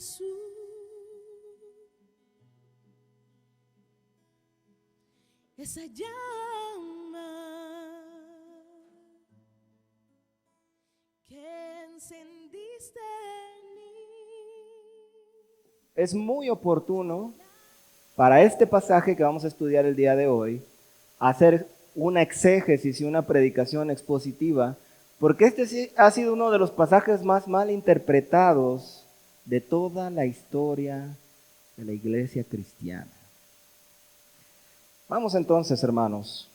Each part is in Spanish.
Jesús, esa llama que encendiste en mí. Es muy oportuno para este pasaje que vamos a estudiar el día de hoy hacer una exégesis y una predicación expositiva, porque este sí ha sido uno de los pasajes más mal interpretados de toda la historia de la iglesia cristiana. Vamos entonces, hermanos,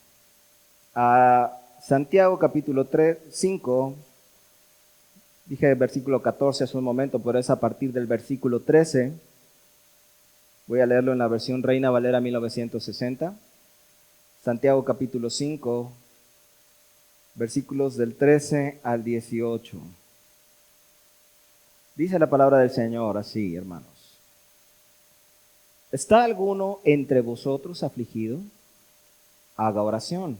a Santiago capítulo 5. Dije el versículo 14 hace un momento, pero es a partir del versículo 13. Voy a leerlo en la versión Reina Valera 1960. Santiago capítulo 5, versículos del 13 al 18. Dice la palabra del Señor así, hermanos. ¿Está alguno entre vosotros afligido? Haga oración.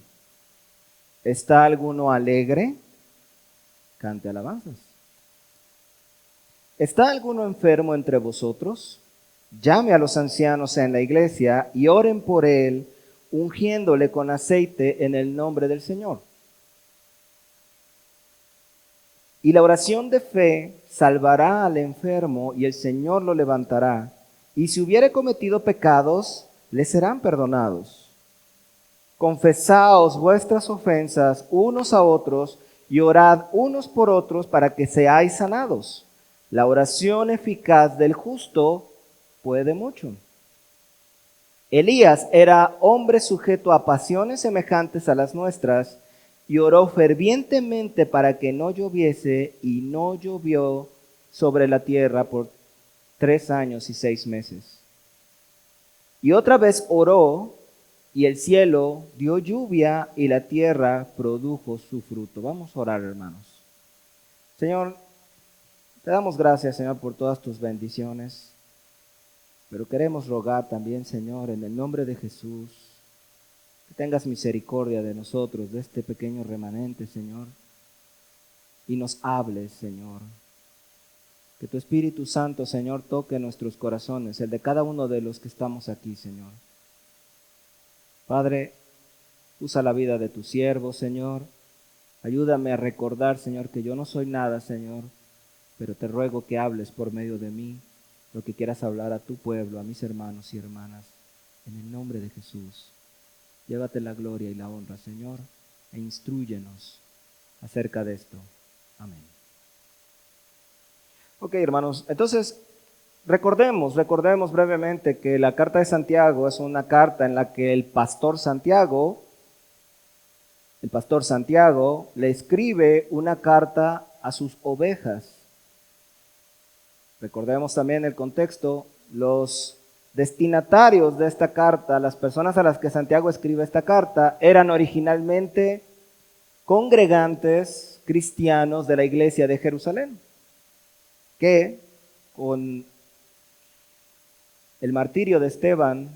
¿Está alguno alegre? Cante alabanzas. ¿Está alguno enfermo entre vosotros? Llame a los ancianos en la iglesia y oren por él, ungiéndole con aceite en el nombre del Señor. Y la oración de fe salvará al enfermo y el Señor lo levantará. Y si hubiere cometido pecados, le serán perdonados. Confesaos vuestras ofensas unos a otros y orad unos por otros para que seáis sanados. La oración eficaz del justo puede mucho. Elías era hombre sujeto a pasiones semejantes a las nuestras y oró fervientemente para que no lloviese, y no llovió sobre la tierra por 3 años y 6 meses. Y otra vez oró, y el cielo dio lluvia y la tierra produjo su fruto. Vamos a orar, hermanos. Señor, te damos gracias, Señor, por todas tus bendiciones. Pero queremos rogar también, Señor, en el nombre de Jesús, que tengas misericordia de nosotros, de este pequeño remanente, Señor, y nos hables, Señor. Que tu Espíritu Santo, Señor, toque nuestros corazones, el de cada uno de los que estamos aquí, Señor. Padre, usa la vida de tu siervo, Señor. Ayúdame a recordar, Señor, que yo no soy nada, Señor, pero te ruego que hables por medio de mí lo que quieras hablar a tu pueblo, a mis hermanos y hermanas, en el nombre de Jesús. Llévate la gloria y la honra, Señor, e instrúyenos acerca de esto. Amén. Ok, hermanos, entonces recordemos brevemente que la carta de Santiago es una carta en la que el pastor Santiago le escribe una carta a sus ovejas. Recordemos también el contexto, los destinatarios de esta carta, las personas a las que Santiago escribe esta carta, eran originalmente congregantes cristianos de la iglesia de Jerusalén, que con el martirio de Esteban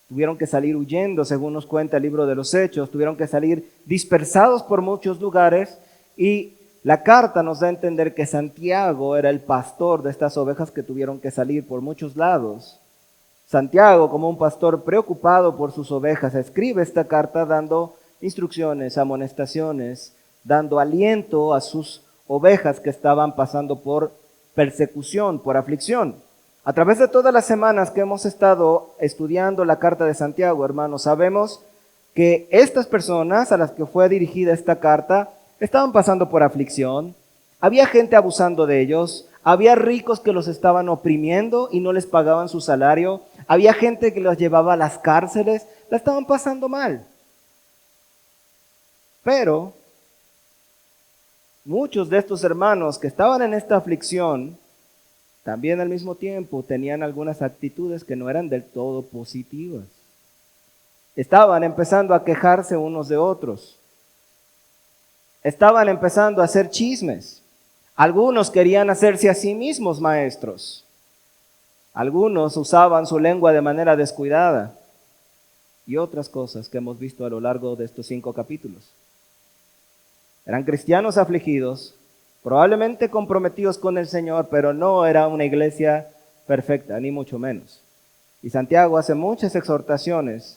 tuvieron que salir huyendo, según nos cuenta el libro de los Hechos, tuvieron que salir dispersados por muchos lugares, y la carta nos da a entender que Santiago era el pastor de estas ovejas que tuvieron que salir por muchos lados. Santiago, como un pastor preocupado por sus ovejas, escribe esta carta dando instrucciones, amonestaciones, dando aliento a sus ovejas que estaban pasando por persecución, por aflicción. A través de todas las semanas que hemos estado estudiando la carta de Santiago, hermanos, sabemos que estas personas a las que fue dirigida esta carta estaban pasando por aflicción, había gente abusando de ellos, había ricos que los estaban oprimiendo y no les pagaban su salario, había gente que los llevaba a las cárceles, la estaban pasando mal. Pero muchos de estos hermanos que estaban en esta aflicción, también al mismo tiempo tenían algunas actitudes que no eran del todo positivas. Estaban empezando a quejarse unos de otros. Estaban empezando a hacer chismes. Algunos querían hacerse a sí mismos maestros. Algunos usaban su lengua de manera descuidada. Y otras cosas que hemos visto a lo largo de estos 5 capítulos. Eran cristianos afligidos probablemente comprometidos con el Señor, pero no era una iglesia perfecta, ni mucho menos. Y Santiago hace muchas exhortaciones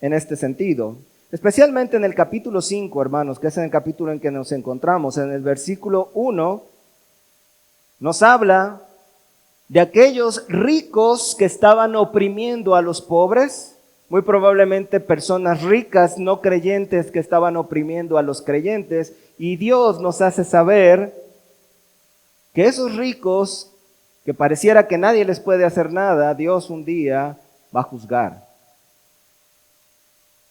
en este sentido, especialmente en el capítulo 5, hermanos, que es en el capítulo en que nos encontramos. En el versículo 1 nos habla de aquellos ricos que estaban oprimiendo a los pobres, muy probablemente personas ricas, no creyentes, que estaban oprimiendo a los creyentes, y Dios nos hace saber que esos ricos, que pareciera que nadie les puede hacer nada, Dios un día va a juzgar.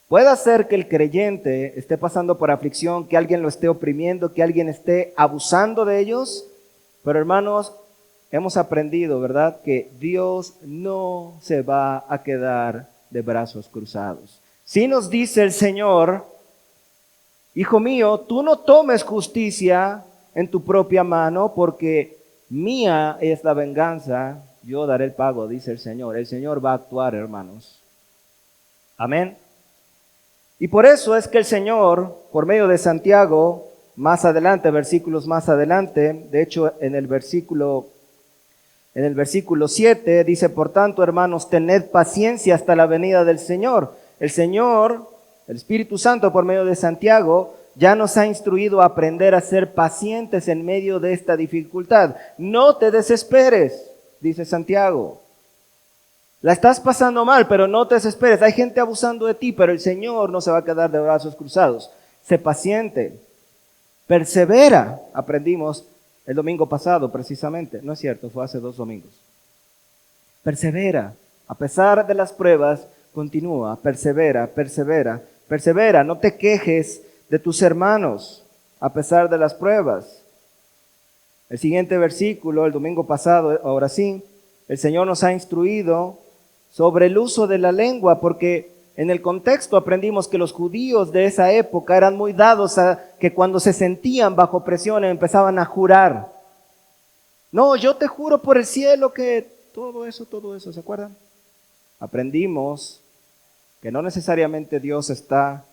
Puede ser que el creyente esté pasando por aflicción, que alguien lo esté oprimiendo, que alguien esté abusando de ellos, pero hermanos, hemos aprendido, ¿verdad?, que Dios no se va a quedar de brazos cruzados. Si nos dice el Señor, hijo mío, tú no tomes justicia en tu propia mano, porque mía es la venganza, yo daré el pago, dice el Señor. El Señor va a actuar, hermanos. Amén. Y por eso es que el Señor, por medio de Santiago, más adelante, versículos más adelante, de hecho en el versículo 7 dice: por tanto, hermanos, tened paciencia hasta la venida del Señor. El Señor, el Espíritu Santo, por medio de Santiago, ya nos ha instruido a aprender a ser pacientes en medio de esta dificultad. No te desesperes, dice Santiago. La estás pasando mal, pero no te desesperes. Hay gente abusando de ti, pero el Señor no se va a quedar de brazos cruzados. Sé paciente. Persevera, aprendimos el domingo pasado precisamente. No es cierto, fue hace 2 domingos. Persevera. A pesar de las pruebas, continúa. Persevera, persevera, persevera. No te quejes de tus hermanos a pesar de las pruebas. El siguiente versículo, el domingo pasado, ahora sí, el Señor nos ha instruido sobre el uso de la lengua, porque en el contexto aprendimos que los judíos de esa época eran muy dados a que cuando se sentían bajo presión empezaban a jurar. No, yo te juro por el cielo que todo eso, ¿se acuerdan? Aprendimos que no necesariamente Dios está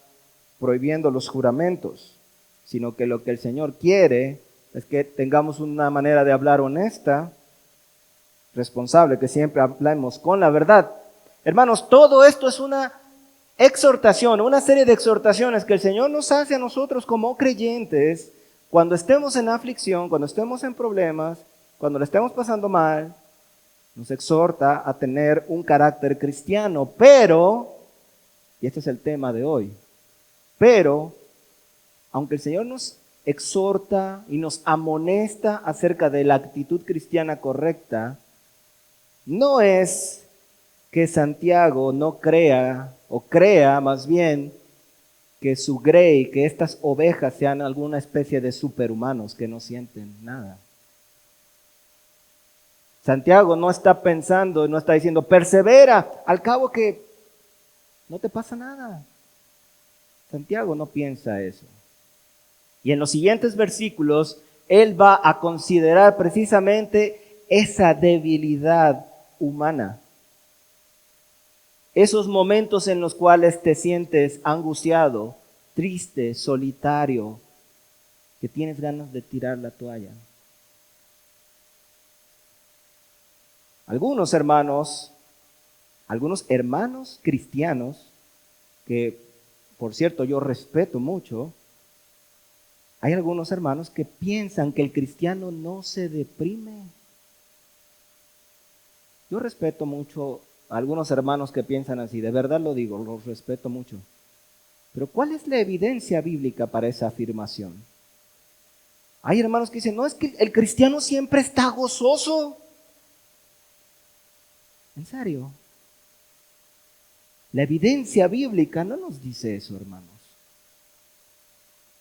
prohibiendo los juramentos, sino que lo que el Señor quiere es que tengamos una manera de hablar honesta, responsable, que siempre hablemos con la verdad. Hermanos, todo esto es una exhortación, una serie de exhortaciones que el Señor nos hace a nosotros como creyentes cuando estemos en aflicción, cuando estemos en problemas, cuando le estemos pasando mal. Nos exhorta a tener un carácter cristiano, pero, y este es el tema de hoy, pero, aunque el Señor nos exhorta y nos amonesta acerca de la actitud cristiana correcta, no es que Santiago no crea, o crea más bien, que su grey, que estas ovejas sean alguna especie de superhumanos que no sienten nada. Santiago no está pensando, no está diciendo, persevera, al cabo que no te pasa nada. Santiago no piensa eso. Y en los siguientes versículos, él va a considerar precisamente esa debilidad humana. Esos momentos en los cuales te sientes angustiado, triste, solitario, que tienes ganas de tirar la toalla. Algunos hermanos cristianos, que por cierto yo respeto mucho, hay algunos hermanos que piensan que el cristiano no se deprime. Yo respeto mucho a algunos hermanos que piensan así, de verdad lo digo, los respeto mucho. Pero ¿cuál es la evidencia bíblica para esa afirmación? Hay hermanos que dicen, no, es que el cristiano siempre está gozoso. ¿En serio? La evidencia bíblica no nos dice eso, hermanos.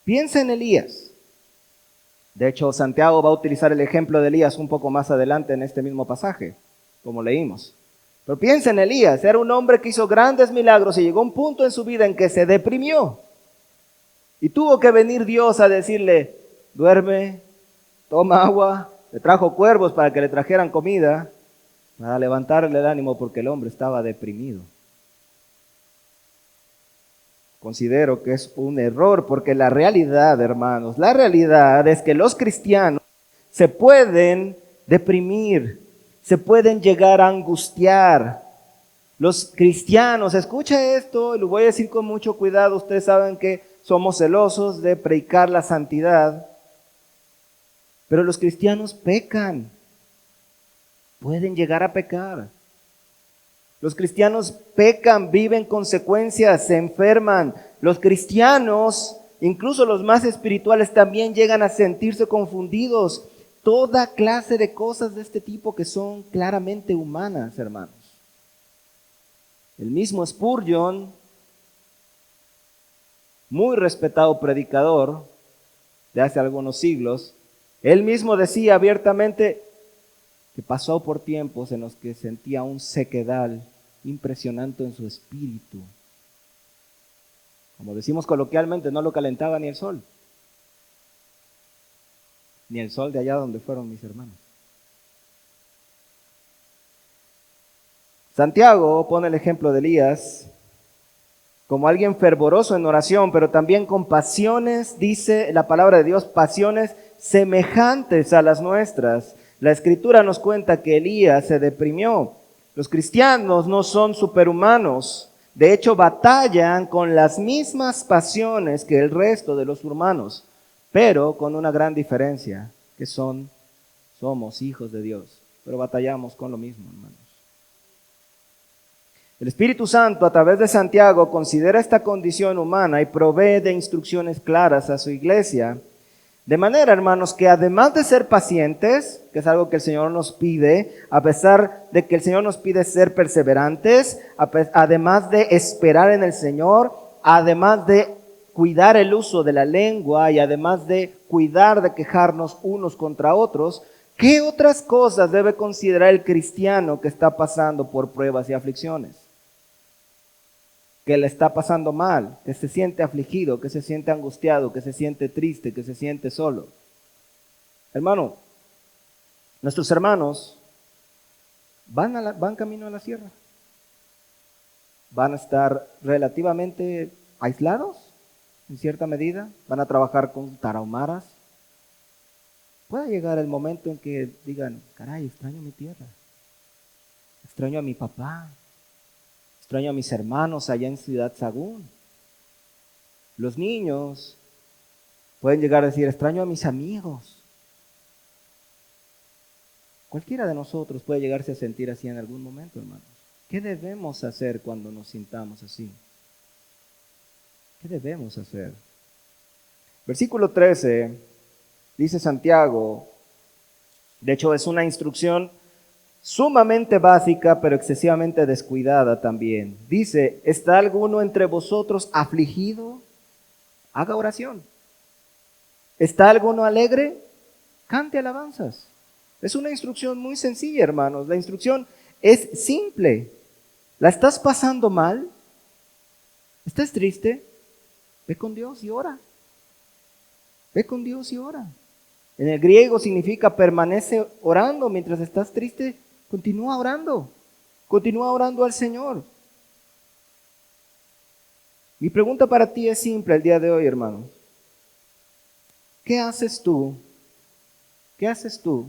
Piensa en Elías. De hecho, Santiago va a utilizar el ejemplo de Elías un poco más adelante en este mismo pasaje, como leímos. Pero piensa en Elías, era un hombre que hizo grandes milagros y llegó a un punto en su vida en que se deprimió. Y tuvo que venir Dios a decirle, duerme, toma agua, le trajo cuervos para que le trajeran comida, para levantarle el ánimo porque el hombre estaba deprimido. Considero que es un error, porque la realidad, hermanos, la realidad es que los cristianos se pueden deprimir, se pueden llegar a angustiar. Los cristianos, escucha esto, y lo voy a decir con mucho cuidado, ustedes saben que somos celosos de predicar la santidad, pero los cristianos pecan, pueden llegar a pecar. Los cristianos pecan, viven consecuencias, se enferman. Los cristianos, incluso los más espirituales, también llegan a sentirse confundidos. Toda clase de cosas de este tipo que son claramente humanas, hermanos. El mismo Spurgeon, muy respetado predicador de hace algunos siglos, él mismo decía abiertamente que pasó por tiempos en los que sentía un sequedal impresionante en su espíritu. Como decimos coloquialmente, no lo calentaba ni el sol de allá donde fueron mis hermanos. Santiago pone el ejemplo de Elías como alguien fervoroso en oración, pero también con pasiones, dice la palabra de Dios, pasiones semejantes a las nuestras. La Escritura nos cuenta que Elías se deprimió. Los cristianos no son superhumanos. De hecho, batallan con las mismas pasiones que el resto de los humanos, pero con una gran diferencia, que somos hijos de Dios, pero batallamos con lo mismo, hermanos. El Espíritu Santo, a través de Santiago, considera esta condición humana y provee de instrucciones claras a su iglesia. De manera, hermanos, que además de ser pacientes, que es algo que el Señor nos pide, a pesar de que el Señor nos pide ser perseverantes, además de esperar en el Señor, además de cuidar el uso de la lengua y además de cuidar de quejarnos unos contra otros, ¿qué otras cosas debe considerar el cristiano que está pasando por pruebas y aflicciones? Que le está pasando mal, que se siente afligido, que se siente angustiado, que se siente triste, que se siente solo. Hermano, nuestros hermanos van camino a la sierra. Van a estar relativamente aislados, en cierta medida. Van a trabajar con tarahumaras. Puede llegar el momento en que digan, caray, extraño mi tierra. Extraño a mi papá. Extraño a mis hermanos allá en Ciudad Sagún. Los niños pueden llegar a decir, extraño a mis amigos. Cualquiera de nosotros puede llegarse a sentir así en algún momento, hermanos. ¿Qué debemos hacer cuando nos sintamos así? ¿Qué debemos hacer? Versículo 13, dice Santiago, de hecho es una instrucción sumamente básica, pero excesivamente descuidada también. Dice, ¿está alguno entre vosotros afligido? Haga oración. ¿Está alguno alegre? Cante alabanzas. Es una instrucción muy sencilla, hermanos. La instrucción es simple. ¿La estás pasando mal? ¿Estás triste? Ve con Dios y ora. Ve con Dios y ora. En el griego significa permanece orando mientras estás triste. Continúa orando al Señor. Mi pregunta para ti es simple el día de hoy, hermano. ¿Qué haces tú? ¿Qué haces tú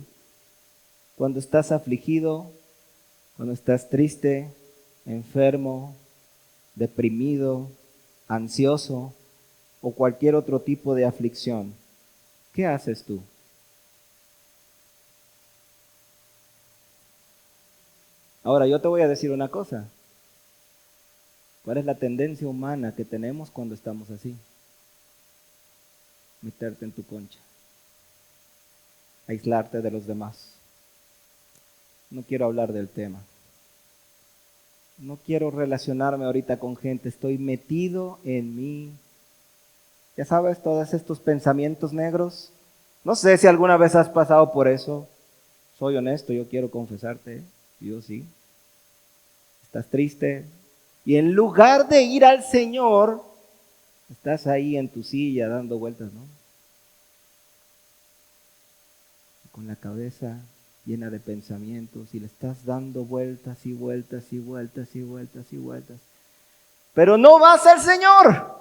cuando estás afligido, cuando estás triste, enfermo, deprimido, ansioso o cualquier otro tipo de aflicción? ¿Qué haces tú? Ahora, yo te voy a decir una cosa. ¿Cuál es la tendencia humana que tenemos cuando estamos así? Meterte en tu concha. Aislarte de los demás. No quiero hablar del tema. No quiero relacionarme ahorita con gente. Estoy metido en mí. Ya sabes, todos estos pensamientos negros. No sé si alguna vez has pasado por eso. Soy honesto, yo quiero confesarte. Yo sí. Estás triste. Y en lugar de ir al Señor, estás ahí en tu silla dando vueltas, ¿no? Con la cabeza llena de pensamientos y le estás dando vueltas y vueltas y vueltas y vueltas y vueltas. Pero no vas al Señor.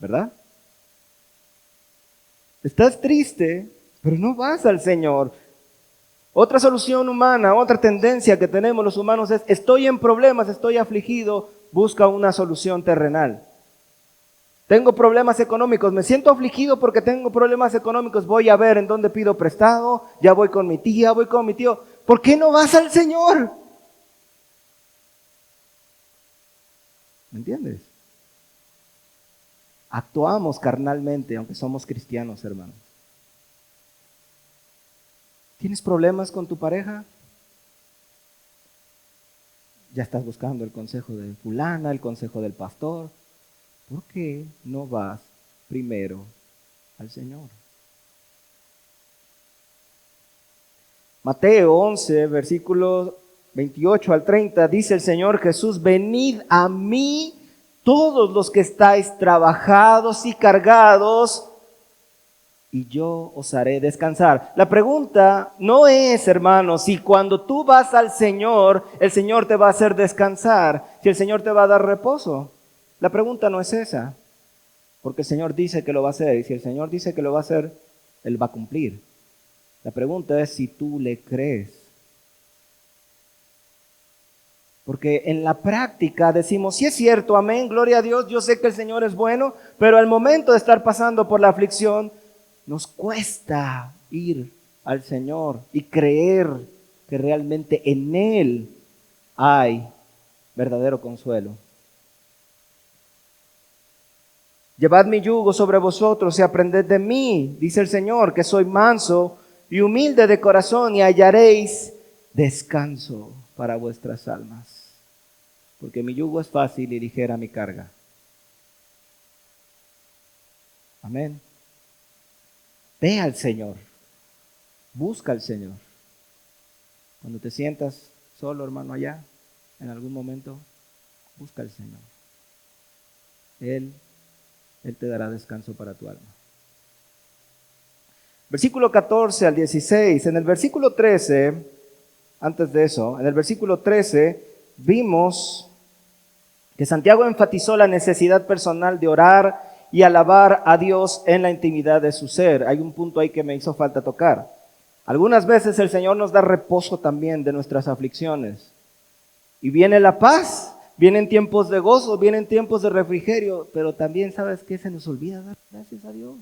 ¿verdad? Estás triste, pero no vas al Señor. Otra solución humana, otra tendencia que tenemos los humanos es: estoy en problemas, estoy afligido, busca una solución terrenal. Tengo problemas económicos, me siento afligido porque tengo problemas económicos, voy a ver en dónde pido prestado, ya voy con mi tía, voy con mi tío. ¿Por qué no vas al Señor? ¿Me entiendes? Actuamos carnalmente, aunque somos cristianos, hermanos. ¿Tienes problemas con tu pareja? Ya estás buscando el consejo de fulana, el consejo del pastor. ¿Por qué no vas primero al Señor? Mateo 11, versículos 28 al 30, dice el Señor Jesús: venid a mí todos los que estáis trabajados y cargados, y yo os haré descansar. La pregunta no es, hermanos, si cuando tú vas al Señor, el Señor te va a hacer descansar, si el Señor te va a dar reposo. La pregunta no es esa, porque el Señor dice que lo va a hacer, y si el Señor dice que lo va a hacer, Él va a cumplir. La pregunta es si tú le crees. Porque en la práctica decimos: sí es cierto, amén, gloria a Dios, yo sé que el Señor es bueno, pero al momento de estar pasando por la aflicción, nos cuesta ir al Señor y creer que realmente en Él hay verdadero consuelo. Llevad mi yugo sobre vosotros y aprended de mí, dice el Señor, que soy manso y humilde de corazón, y hallaréis descanso para vuestras almas. Porque mi yugo es fácil y ligera mi carga. Amén. Ve al Señor. Busca al Señor. Cuando te sientas solo, hermano, allá, en algún momento, busca al Señor. Él te dará descanso para tu alma. Versículo 14 al 16. En el versículo 13, antes de eso, en el versículo 13, vimos que Santiago enfatizó la necesidad personal de orar y alabar a Dios en la intimidad de su ser. Hay un punto ahí que me hizo falta tocar. Algunas veces el Señor nos da reposo también de nuestras aflicciones. Y viene la paz, vienen tiempos de gozo, vienen tiempos de refrigerio, pero también, ¿sabes qué? Se nos olvida dar gracias a Dios.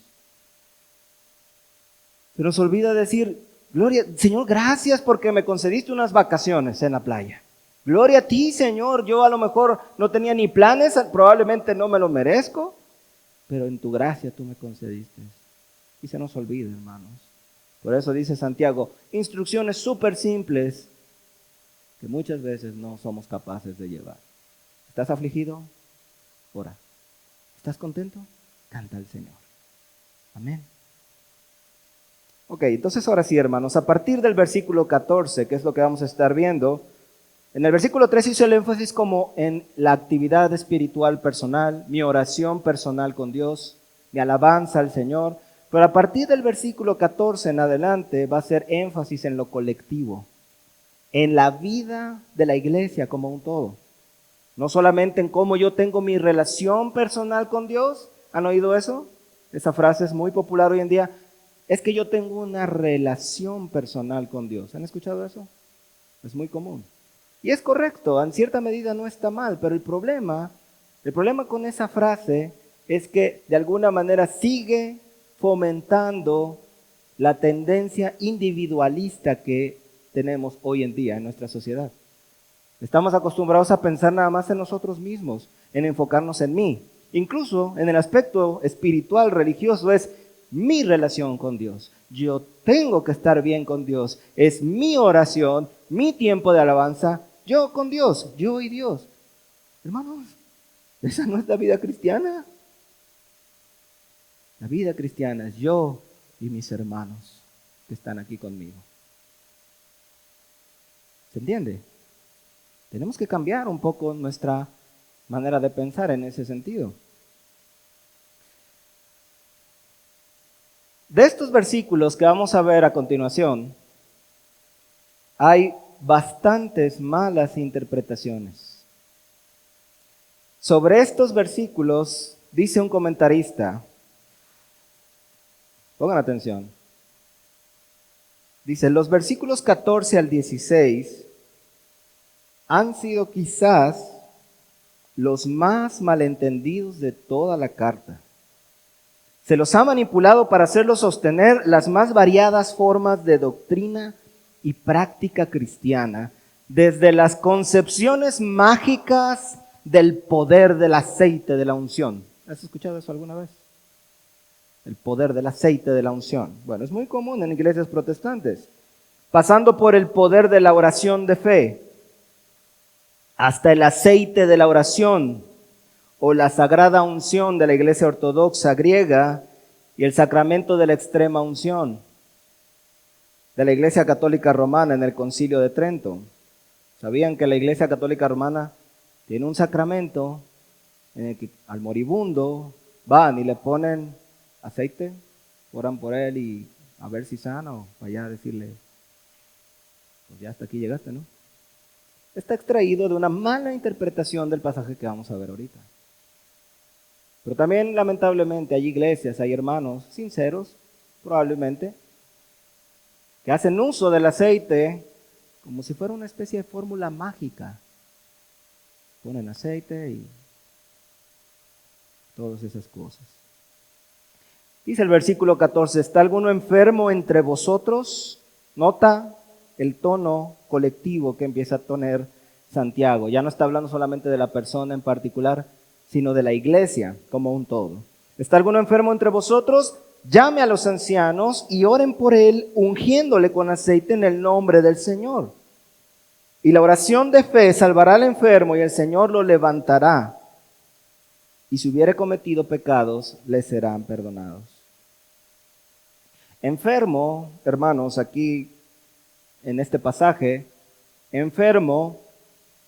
Se nos olvida decir: gloria, Señor, gracias porque me concediste unas vacaciones en la playa. Gloria a ti, Señor, yo a lo mejor no tenía ni planes, probablemente no me lo merezco, pero en tu gracia tú me concediste. Y se nos olvida, hermanos. Por eso dice Santiago, instrucciones súper simples que muchas veces no somos capaces de llevar. ¿Estás afligido? Ora. ¿Estás contento? Canta al Señor. Amén. Ok, entonces ahora sí, hermanos, a partir del versículo 14, que es lo que vamos a estar viendo, en el versículo 13 hizo el énfasis como en la actividad espiritual personal, mi oración personal con Dios, mi alabanza al Señor, pero a partir del versículo 14 en adelante va a ser énfasis en lo colectivo, en la vida de la iglesia como un todo. No solamente en cómo yo tengo mi relación personal con Dios. ¿Han oído eso? Esa frase es muy popular hoy en día. Es que yo tengo una relación personal con Dios. ¿Han escuchado eso? Es muy común. Y es correcto, en cierta medida no está mal, pero el problema con esa frase es que de alguna manera sigue fomentando la tendencia individualista que tenemos hoy en día en nuestra sociedad. Estamos acostumbrados a pensar nada más en nosotros mismos, en enfocarnos en mí. Incluso en el aspecto espiritual, religioso, es mi relación con Dios. Yo tengo que estar bien con Dios. Es mi oración, mi tiempo de alabanza, yo con Dios, yo y Dios. Hermanos, esa no es la vida cristiana. La vida cristiana es yo y mis hermanos que están aquí conmigo. ¿Se entiende? Tenemos que cambiar un poco nuestra manera de pensar en ese sentido. De estos versículos que vamos a ver a continuación, hay bastantes malas interpretaciones. Sobre estos versículos dice un comentarista, pongan atención, dice, los versículos 14 al 16 han sido quizás los más malentendidos de toda la carta. Se los ha manipulado para hacerlos sostener las más variadas formas de doctrina y práctica cristiana, desde las concepciones mágicas del poder del aceite de la unción. ¿Has escuchado eso alguna vez? El poder del aceite de la unción. Bueno, es muy común en iglesias protestantes. Pasando por el poder de la oración de fe, hasta el aceite de la oración o la sagrada unción de la iglesia ortodoxa griega y el sacramento de la extrema unción de la iglesia católica romana en el Concilio de Trento. ¿Sabían que la iglesia católica romana tiene un sacramento en el que al moribundo van y le ponen aceite, oran por él y a ver si sana o vaya a decirle, pues ya hasta aquí llegaste, ¿no? Está extraído de una mala interpretación del pasaje que vamos a ver ahorita. Pero también, lamentablemente, hay iglesias, hay hermanos sinceros, probablemente, que hacen uso del aceite como si fuera una especie de fórmula mágica. Ponen aceite y todas esas cosas. Dice el versículo 14, ¿está alguno enfermo entre vosotros? Nota el tono colectivo que empieza a tener Santiago. Ya no está hablando solamente de la persona en particular, sino de la iglesia como un todo. ¿Está alguno enfermo entre vosotros? Llame a los ancianos y oren por él, ungiéndole con aceite en el nombre del Señor. Y la oración de fe salvará al enfermo y el Señor lo levantará. Y si hubiere cometido pecados, le serán perdonados. Enfermo, hermanos, aquí en este pasaje, enfermo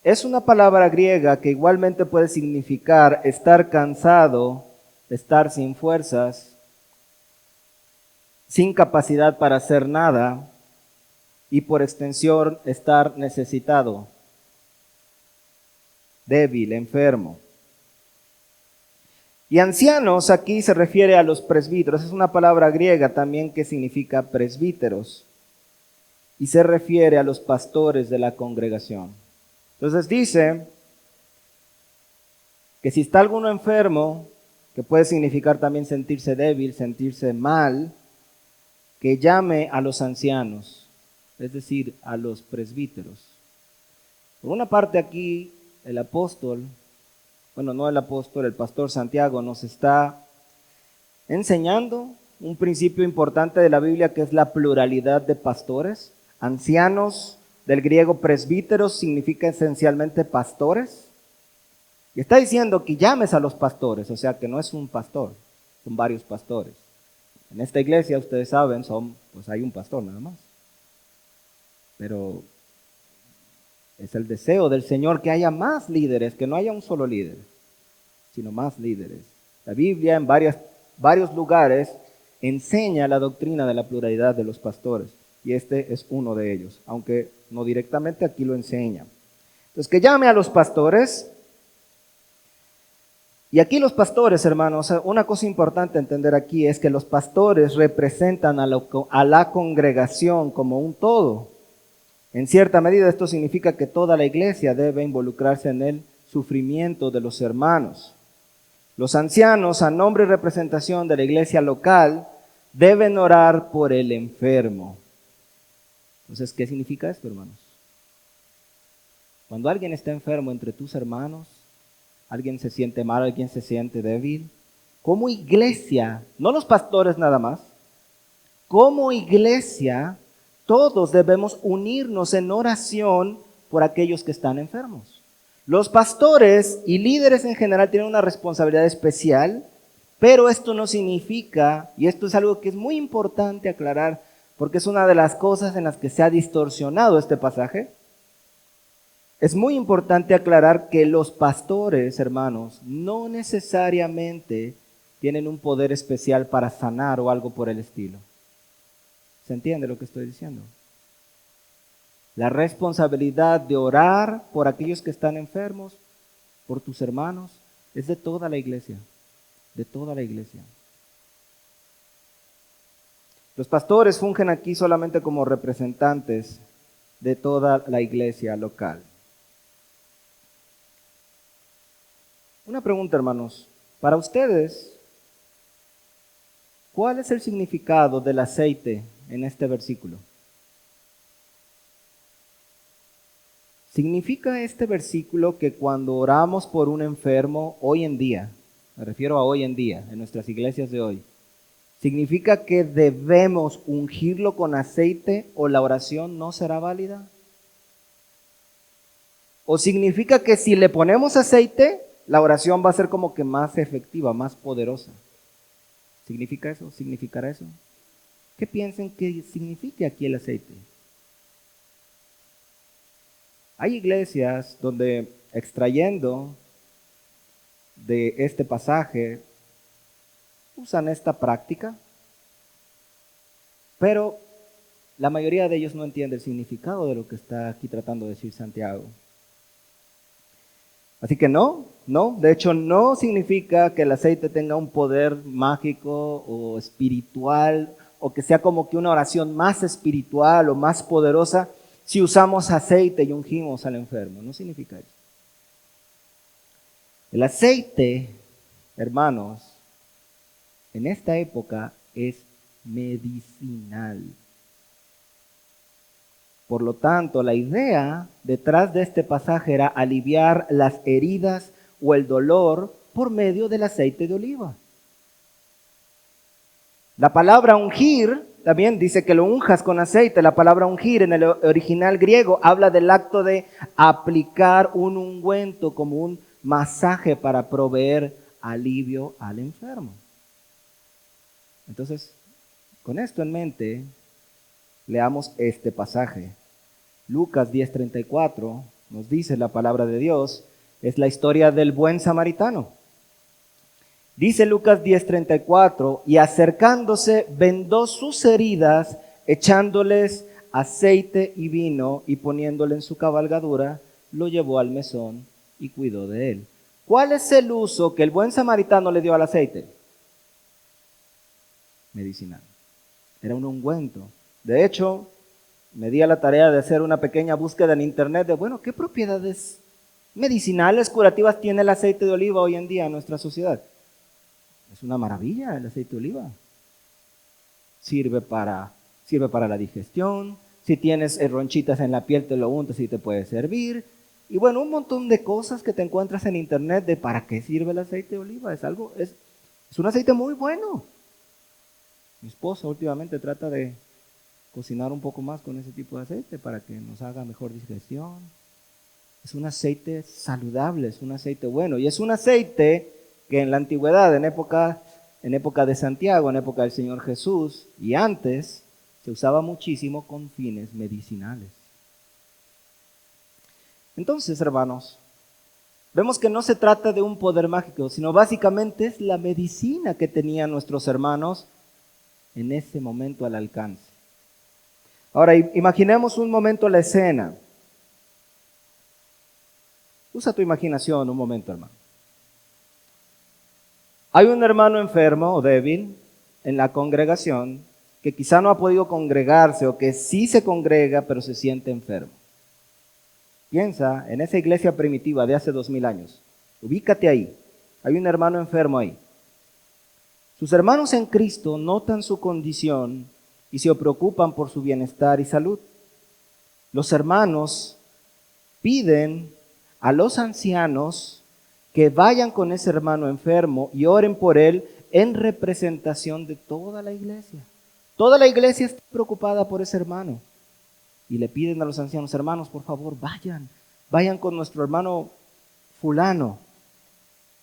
es una palabra griega que igualmente puede significar estar cansado, estar sin fuerzas, sin capacidad para hacer nada y por extensión estar necesitado, débil, enfermo. Y ancianos aquí se refiere a los presbíteros, es una palabra griega también que significa presbíteros y se refiere a los pastores de la congregación. Entonces dice que si está alguno enfermo, que puede significar también sentirse débil, sentirse mal, que llame a los ancianos, es decir, a los presbíteros. Por una parte aquí el apóstol, bueno, no el apóstol, el pastor Santiago nos está enseñando un principio importante de la Biblia que es la pluralidad de pastores. Ancianos, del griego presbíteros, significa esencialmente pastores. Y está diciendo que llames a los pastores, o sea que no es un pastor, son varios pastores. En esta iglesia, ustedes saben, pues hay un pastor nada más. Pero es el deseo del Señor que haya más líderes, que no haya un solo líder, sino más líderes. La Biblia en varios lugares enseña la doctrina de la pluralidad de los pastores. Y este es uno de ellos, aunque no directamente aquí lo enseña. Entonces, que llame a los pastores. Y aquí los pastores, hermanos, una cosa importante a entender aquí es que los pastores representan a la congregación como un todo. En cierta medida esto significa que toda la iglesia debe involucrarse en el sufrimiento de los hermanos. Los ancianos, a nombre y representación de la iglesia local, deben orar por el enfermo. Entonces, ¿qué significa esto, hermanos? Cuando alguien está enfermo entre tus hermanos, alguien se siente mal, alguien se siente débil, como iglesia, no los pastores nada más, como iglesia, todos debemos unirnos en oración por aquellos que están enfermos. Los pastores y líderes en general tienen una responsabilidad especial, pero esto no significa, y esto es algo que es muy importante aclarar, porque es una de las cosas en las que se ha distorsionado este pasaje. Es muy importante aclarar que los pastores, hermanos, no necesariamente tienen un poder especial para sanar o algo por el estilo. ¿Se entiende lo que estoy diciendo? La responsabilidad de orar por aquellos que están enfermos, por tus hermanos, es de toda la iglesia. de toda la iglesia. Los pastores fungen aquí solamente como representantes de toda la iglesia local. Una pregunta, hermanos. Para ustedes, ¿cuál es el significado del aceite en este versículo? ¿Significa este versículo que cuando oramos por un enfermo hoy en día, me refiero a hoy en día, en nuestras iglesias de hoy, significa que debemos ungirlo con aceite o la oración no será válida? ¿O significa que si le ponemos aceite, la oración va a ser como que más efectiva, más poderosa? ¿Significa eso? ¿Significará eso? ¿Qué piensan que significa aquí el aceite? Hay iglesias donde extrayendo de este pasaje usan esta práctica, pero la mayoría de ellos no entiende el significado de lo que está aquí tratando de decir Santiago. Así que de hecho no significa que el aceite tenga un poder mágico o espiritual o que sea como que una oración más espiritual o más poderosa si usamos aceite y ungimos al enfermo. No significa eso. El aceite, hermanos, en esta época es medicinal. Por lo tanto, la idea detrás de este pasaje era aliviar las heridas o el dolor por medio del aceite de oliva. La palabra ungir también dice que lo unjas con aceite. La palabra ungir en el original griego habla del acto de aplicar un ungüento como un masaje para proveer alivio al enfermo. Entonces, con esto en mente, leamos este pasaje. Lucas 10:34 nos dice la palabra de Dios, es la historia del buen samaritano. Dice Lucas 10:34, y acercándose vendó sus heridas, echándoles aceite y vino, y poniéndole en su cabalgadura, lo llevó al mesón y cuidó de él. ¿Cuál es el uso que el buen samaritano le dio al aceite? Medicinal. Era un ungüento. De hecho, me di a la tarea de hacer una pequeña búsqueda en internet de, ¿qué propiedades medicinales, curativas tiene el aceite de oliva hoy en día en nuestra sociedad? Es una maravilla el aceite de oliva. Sirve para la digestión. Si tienes ronchitas en la piel, te lo untas y te puede servir. Y un montón de cosas que te encuentras en internet de para qué sirve el aceite de oliva. Es un aceite muy bueno. Mi esposa últimamente trata de cocinar un poco más con ese tipo de aceite para que nos haga mejor digestión. Es un aceite saludable, es un aceite bueno. Y es un aceite que en la antigüedad, en época de Santiago, en época del Señor Jesús y antes, se usaba muchísimo con fines medicinales. Entonces, hermanos, vemos que no se trata de un poder mágico, sino básicamente es la medicina que tenían nuestros hermanos en ese momento al alcance. Ahora, imaginemos un momento la escena. Usa tu imaginación un momento, hermano. Hay un hermano enfermo o débil en la congregación que quizá no ha podido congregarse o que sí se congrega pero se siente enfermo. Piensa en esa iglesia primitiva de hace 2000 años. Ubícate ahí. Hay un hermano enfermo ahí. Sus hermanos en Cristo notan su condición y se preocupan por su bienestar y salud. Los hermanos piden a los ancianos que vayan con ese hermano enfermo y oren por él en representación de toda la iglesia. Toda la iglesia está preocupada por ese hermano. Y le piden a los ancianos, hermanos, por favor, vayan con nuestro hermano fulano.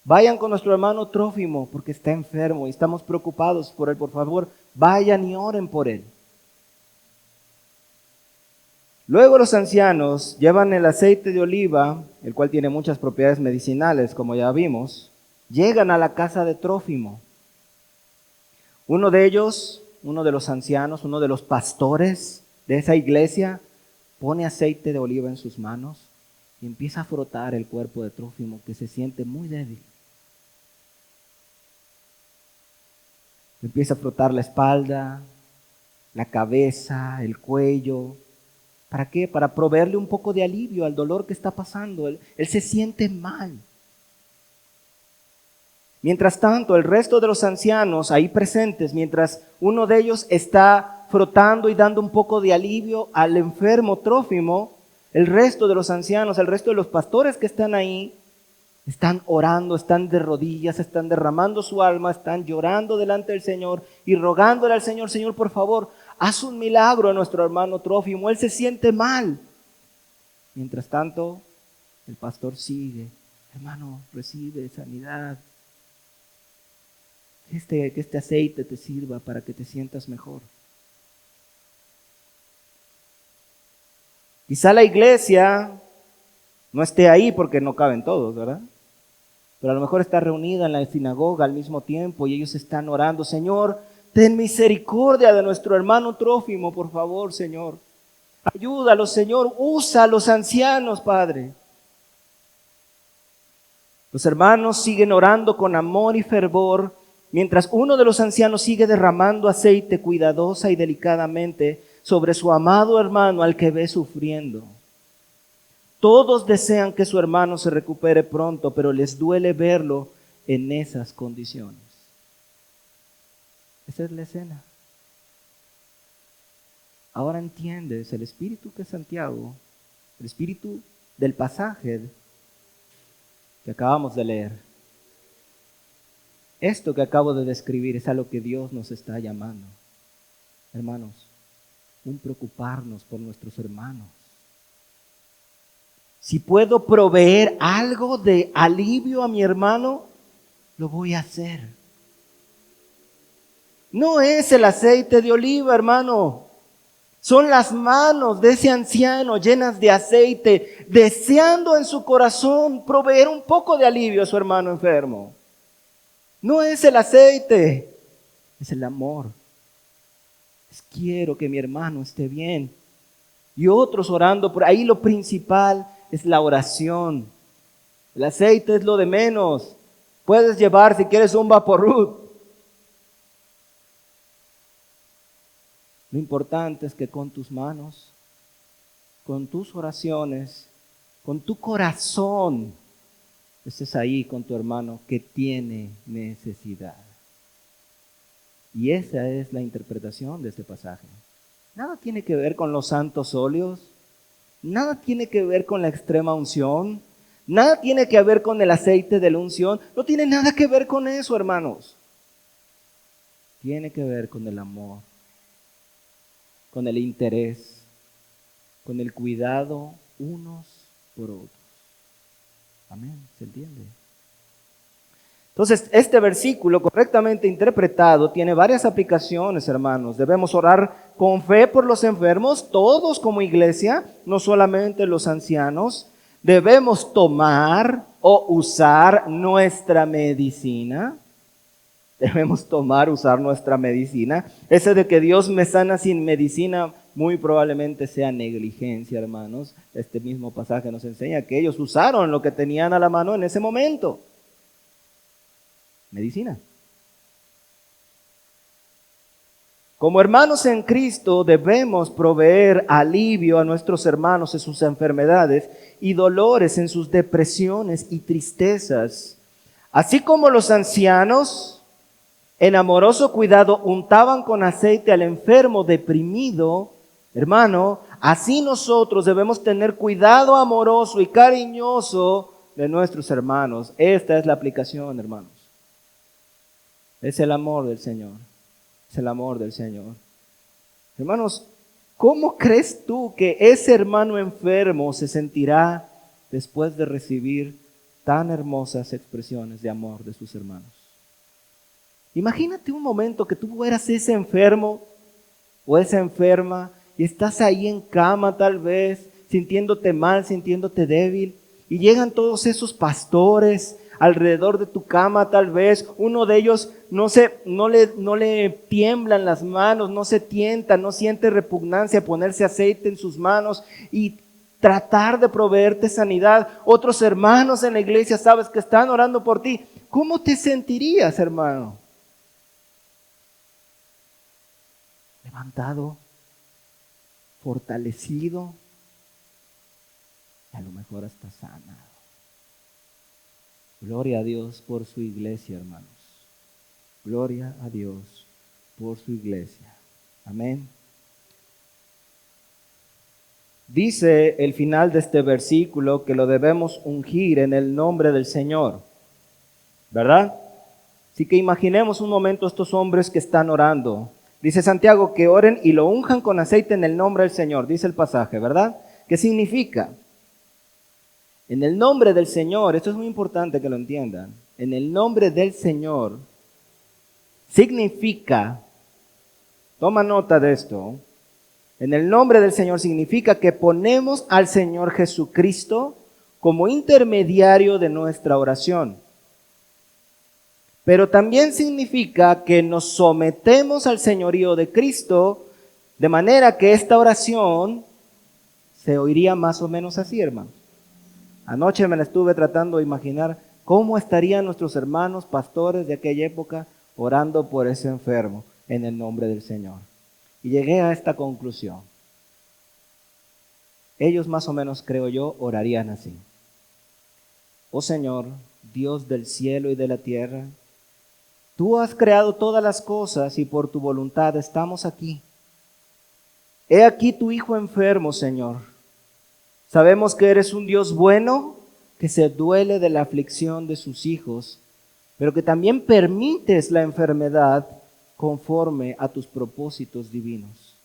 Vayan con nuestro hermano Trófimo porque está enfermo y estamos preocupados por él. Por favor, vayan y oren por él. Luego los ancianos llevan el aceite de oliva, el cual tiene muchas propiedades medicinales, como ya vimos, llegan a la casa de Trófimo. Uno de ellos, uno de los ancianos, uno de los pastores de esa iglesia, pone aceite de oliva en sus manos y empieza a frotar el cuerpo de Trófimo, que se siente muy débil. Empieza a frotar la espalda, la cabeza, el cuello. ¿Para qué? Para proveerle un poco de alivio al dolor que está pasando. Él se siente mal. Mientras tanto, el resto de los ancianos ahí presentes, mientras uno de ellos está frotando y dando un poco de alivio al enfermo Trófimo, el resto de los ancianos, el resto de los pastores que están ahí, están orando, están de rodillas, están derramando su alma, están llorando delante del Señor y rogándole al Señor: Señor, por favor, haz un milagro a nuestro hermano Trófimo, él se siente mal. Mientras tanto, el pastor sigue: hermano, recibe sanidad. Que este aceite te sirva para que te sientas mejor. Quizá la iglesia no esté ahí porque no caben todos, ¿verdad? Pero a lo mejor está reunida en la sinagoga al mismo tiempo y ellos están orando: Señor, ten misericordia de nuestro hermano Trófimo, por favor, Señor. Ayúdalo, Señor. Usa a los ancianos, Padre. Los hermanos siguen orando con amor y fervor, mientras uno de los ancianos sigue derramando aceite cuidadosa y delicadamente sobre su amado hermano al que ve sufriendo. Todos desean que su hermano se recupere pronto, pero les duele verlo en esas condiciones. Esa es la escena. Ahora entiendes el espíritu que es Santiago, el espíritu del pasaje que acabamos de leer. Esto que acabo de describir es a lo que Dios nos está llamando. Hermanos, un preocuparnos por nuestros hermanos. Si puedo proveer algo de alivio a mi hermano, lo voy a hacer. No es el aceite de oliva, hermano. Son las manos de ese anciano llenas de aceite, deseando en su corazón proveer un poco de alivio a su hermano enfermo. No es el aceite, es el amor. Quiero que mi hermano esté bien. Y otros orando por ahí. Lo principal es la oración. El aceite es lo de menos. Puedes llevar, si quieres, un Vaporub. Lo importante es que con tus manos, con tus oraciones, con tu corazón, estés ahí con tu hermano que tiene necesidad. Y esa es la interpretación de este pasaje. Nada tiene que ver con los santos óleos, nada tiene que ver con la extrema unción, nada tiene que ver con el aceite de la unción, no tiene nada que ver con eso, hermanos. Tiene que ver con el amor, con el interés, con el cuidado unos por otros. Amén, ¿se entiende? Entonces, este versículo correctamente interpretado tiene varias aplicaciones, hermanos. Debemos orar con fe por los enfermos, todos como iglesia, no solamente los ancianos. Debemos tomar o usar nuestra medicina. Debemos usar nuestra medicina. Ese de que Dios me sana sin medicina muy probablemente sea negligencia, hermanos. Este mismo pasaje nos enseña que ellos usaron lo que tenían a la mano en ese momento. Medicina. Como hermanos en Cristo debemos proveer alivio a nuestros hermanos en sus enfermedades y dolores, en sus depresiones y tristezas. Así como los ancianos en amoroso cuidado untaban con aceite al enfermo deprimido, hermano, así nosotros debemos tener cuidado amoroso y cariñoso de nuestros hermanos. Esta es la aplicación, hermanos. Es el amor del Señor. Es el amor del Señor. Hermanos, ¿cómo crees tú que ese hermano enfermo se sentirá después de recibir tan hermosas expresiones de amor de sus hermanos? Imagínate un momento que tú eras ese enfermo o esa enferma y estás ahí en cama tal vez, sintiéndote mal, sintiéndote débil, y llegan todos esos pastores alrededor de tu cama tal vez. Uno de ellos no le tiemblan las manos, no se tienta, no siente repugnancia a ponerse aceite en sus manos y tratar de proveerte sanidad. Otros hermanos en la iglesia sabes que están orando por ti. ¿Cómo te sentirías, hermano? levantado, fortalecido, y a lo mejor hasta sanado. Gloria a Dios por su iglesia, hermanos. Gloria a Dios por su iglesia. Amén. Dice el final de este versículo que lo debemos ungir en el nombre del Señor, ¿verdad? Así que imaginemos un momento estos hombres que están orando. Dice Santiago que oren y lo unjan con aceite en el nombre del Señor, dice el pasaje, ¿verdad? ¿Qué significa? En el nombre del Señor, esto es muy importante que lo entiendan, en el nombre del Señor significa, toma nota de esto, en el nombre del Señor significa que ponemos al Señor Jesucristo como intermediario de nuestra oración. Pero también significa que nos sometemos al señorío de Cristo, de manera que esta oración se oiría más o menos así, hermanos. Anoche me la estuve tratando de imaginar cómo estarían nuestros hermanos pastores de aquella época orando por ese enfermo en el nombre del Señor. Y llegué a esta conclusión. Ellos más o menos, creo yo, orarían así. Oh Señor, Dios del cielo y de la tierra, tú has creado todas las cosas y por tu voluntad estamos aquí. He aquí tu hijo enfermo, Señor. Sabemos que eres un Dios bueno, que se duele de la aflicción de sus hijos, pero que también permites la enfermedad conforme a tus propósitos divinos.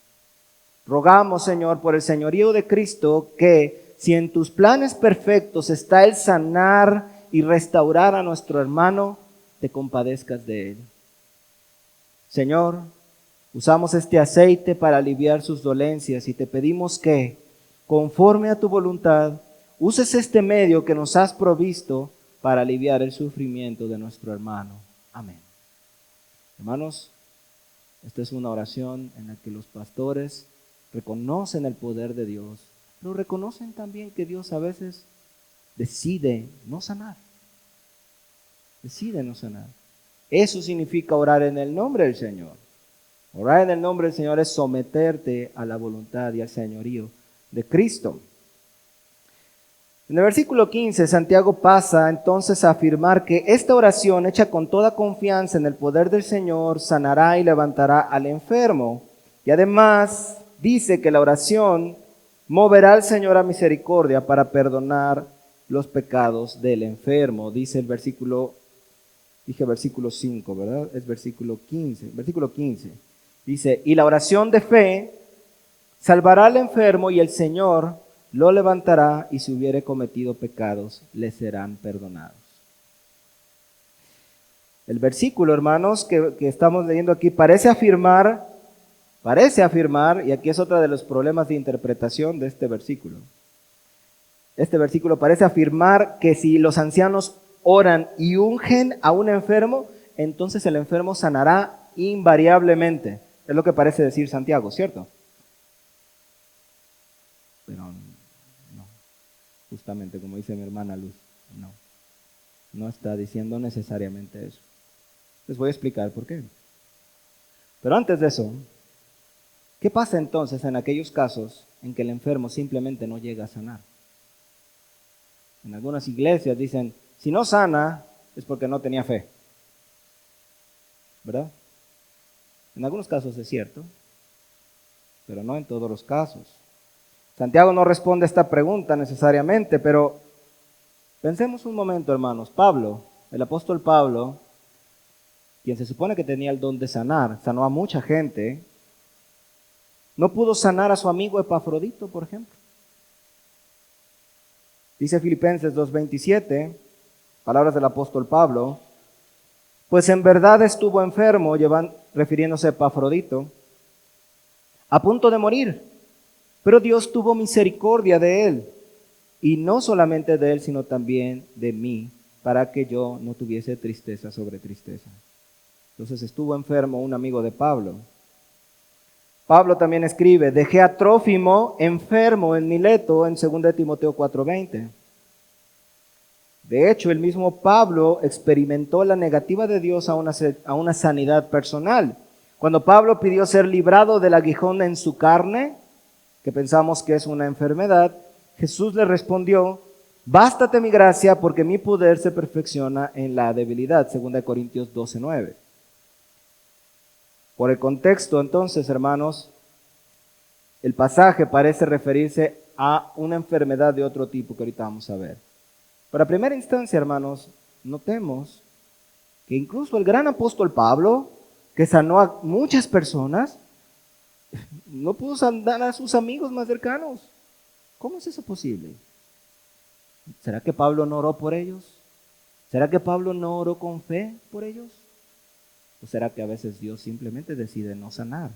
Rogamos, Señor, por el señorío de Cristo, que si en tus planes perfectos está el sanar y restaurar a nuestro hermano, te compadezcas de él. Señor, usamos este aceite para aliviar sus dolencias y te pedimos que, conforme a tu voluntad, uses este medio que nos has provisto para aliviar el sufrimiento de nuestro hermano. Amén. Hermanos, esta es una oración en la que los pastores reconocen el poder de Dios, pero reconocen también que Dios a veces decide no sanar. Decide no sanar. Eso significa orar en el nombre del Señor. Orar en el nombre del Señor es someterte a la voluntad y al señorío de Cristo. En el versículo 15, Santiago pasa entonces a afirmar que esta oración hecha con toda confianza en el poder del Señor sanará y levantará al enfermo. Y además dice que la oración moverá al Señor a misericordia para perdonar los pecados del enfermo. Dice el versículo, dije versículo 5, ¿verdad? Es versículo 15. Versículo 15 dice, y la oración de fe salvará al enfermo y el Señor lo levantará y si hubiere cometido pecados, le serán perdonados. El versículo, hermanos, que estamos leyendo aquí parece afirmar, y aquí es otro de los problemas de interpretación de este versículo. Este versículo parece afirmar que si los ancianos oran y ungen a un enfermo, entonces el enfermo sanará invariablemente. Es lo que parece decir Santiago, ¿cierto? Pero no, justamente como dice mi hermana Luz, no está diciendo necesariamente eso. Les voy a explicar por qué. Pero antes de eso, ¿qué pasa entonces en aquellos casos en que el enfermo simplemente no llega a sanar? En algunas iglesias dicen, si no sana es porque no tenía fe, ¿verdad? En algunos casos es cierto, pero no en todos los casos. Santiago no responde a esta pregunta necesariamente, pero pensemos un momento, hermanos. Pablo, el apóstol Pablo, quien se supone que tenía el don de sanar, sanó a mucha gente, no pudo sanar a su amigo Epafrodito, por ejemplo. Dice Filipenses 2:27, palabras del apóstol Pablo, pues en verdad estuvo enfermo, refiriéndose a Epafrodito, a punto de morir, pero Dios tuvo misericordia de él, y no solamente de él, sino también de mí, para que yo no tuviese tristeza sobre tristeza. Entonces estuvo enfermo un amigo de Pablo. Pablo también escribe, dejé a Trófimo enfermo en Mileto en 2 Timoteo 4:20. De hecho, el mismo Pablo experimentó la negativa de Dios a una sanidad personal. Cuando Pablo pidió ser librado del aguijón en su carne, que pensamos que es una enfermedad, Jesús le respondió: bástate mi gracia, porque mi poder se perfecciona en la debilidad. 2 Corintios 12:9. Por el contexto, entonces, hermanos, el pasaje parece referirse a una enfermedad de otro tipo que ahorita vamos a ver. Pero a primera instancia, hermanos, notemos que incluso el gran apóstol Pablo, que sanó a muchas personas, no pudo sanar a sus amigos más cercanos. ¿Cómo es eso posible? ¿Será que Pablo no oró por ellos? ¿Será que Pablo no oró con fe por ellos? ¿O será que a veces Dios simplemente decide no sanar?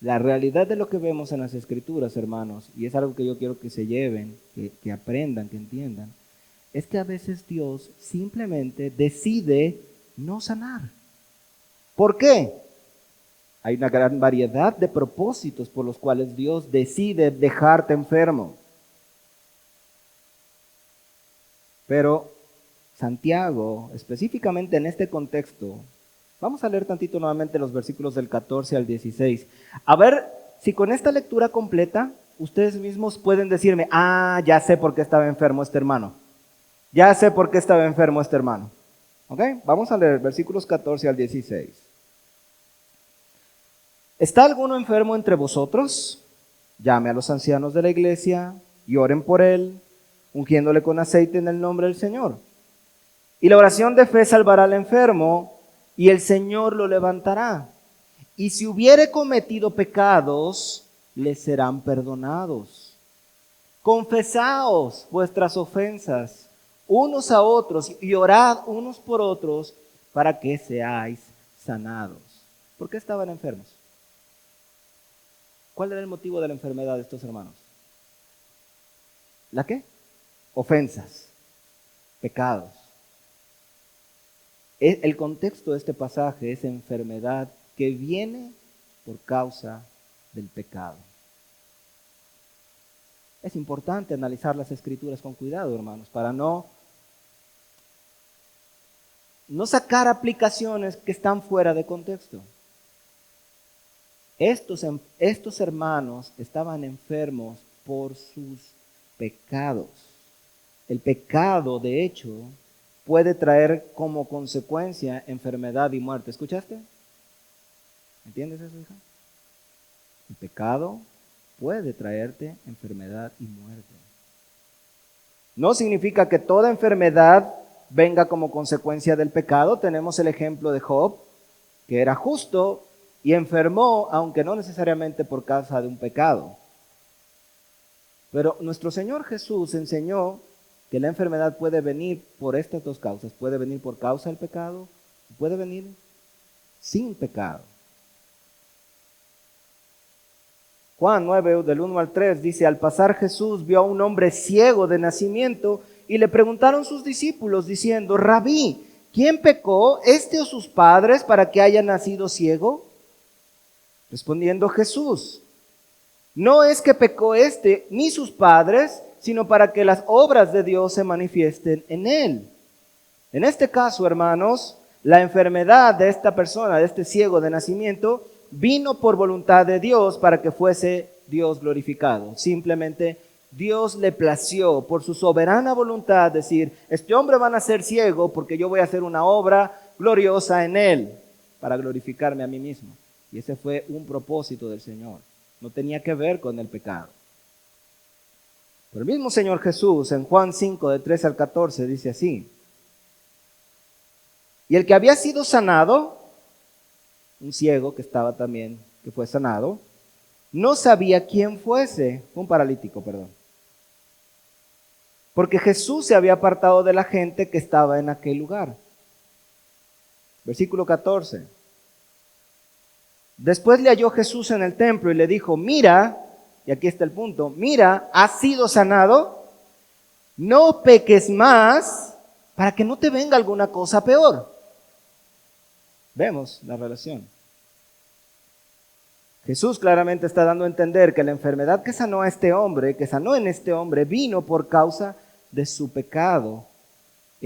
La realidad de lo que vemos en las Escrituras, hermanos, y es algo que yo quiero que se lleven, que aprendan, que entiendan, es que a veces Dios simplemente decide no sanar. ¿Por qué? Hay una gran variedad de propósitos por los cuales Dios decide dejarte enfermo. Pero Santiago, específicamente en este contexto, vamos a leer tantito nuevamente los versículos del 14 al 16. A ver si con esta lectura completa ustedes mismos pueden decirme: ya sé por qué estaba enfermo este hermano. Ya sé por qué estaba enfermo este hermano. ¿Ok? Vamos a leer versículos 14 al 16. ¿Está alguno enfermo entre vosotros? Llame a los ancianos de la iglesia y oren por él, ungiéndole con aceite en el nombre del Señor. Y la oración de fe salvará al enfermo, y el Señor lo levantará. Y si hubiere cometido pecados, le serán perdonados. Confesaos vuestras ofensas unos a otros y orad unos por otros para que seáis sanados. ¿Por qué estaban enfermos? ¿Cuál era el motivo de la enfermedad de estos hermanos? ¿La qué? Ofensas, pecados. El contexto de este pasaje es enfermedad que viene por causa del pecado. Es importante analizar las Escrituras con cuidado, hermanos, para no sacar aplicaciones que están fuera de contexto. Estos hermanos estaban enfermos por sus pecados. El pecado, de hecho, puede traer como consecuencia enfermedad y muerte. ¿Escuchaste? ¿Entiendes eso, hija? El pecado puede traerte enfermedad y muerte. No significa que toda enfermedad venga como consecuencia del pecado. Tenemos el ejemplo de Job, que era justo y enfermó, aunque no necesariamente por causa de un pecado. Pero nuestro Señor Jesús enseñó que la enfermedad puede venir por estas dos causas. Puede venir por causa del pecado, puede venir sin pecado. Juan 9, del 1 al 3 dice: al pasar Jesús vio a un hombre ciego de nacimiento y le preguntaron sus discípulos diciendo: Rabí, ¿quién pecó, este o sus padres, para que haya nacido ciego? Respondiendo Jesús: no es que pecó este ni sus padres, sino para que las obras de Dios se manifiesten en él. En este caso, hermanos, la enfermedad de esta persona, de este ciego de nacimiento, vino por voluntad de Dios para que fuese Dios glorificado. Simplemente Dios le plació por su soberana voluntad decir: este hombre va a nacer ciego porque yo voy a hacer una obra gloriosa en él para glorificarme a mí mismo. Y ese fue un propósito del Señor. No tenía que ver con el pecado. Pero el mismo Señor Jesús en Juan 5, de 13 al 14 dice así: y el que había sido sanado, un ciego que estaba también, que fue sanado, no sabía quién fuese, un paralítico, perdón. Porque Jesús se había apartado de la gente que estaba en aquel lugar. Versículo 14. Después le halló Jesús en el templo y le dijo: mira, y aquí está el punto, mira, has sido sanado, no peques más para que no te venga alguna cosa peor. Vemos la relación. Jesús claramente está dando a entender que la enfermedad que sanó a este hombre, que sanó en este hombre, vino por causa de su pecado.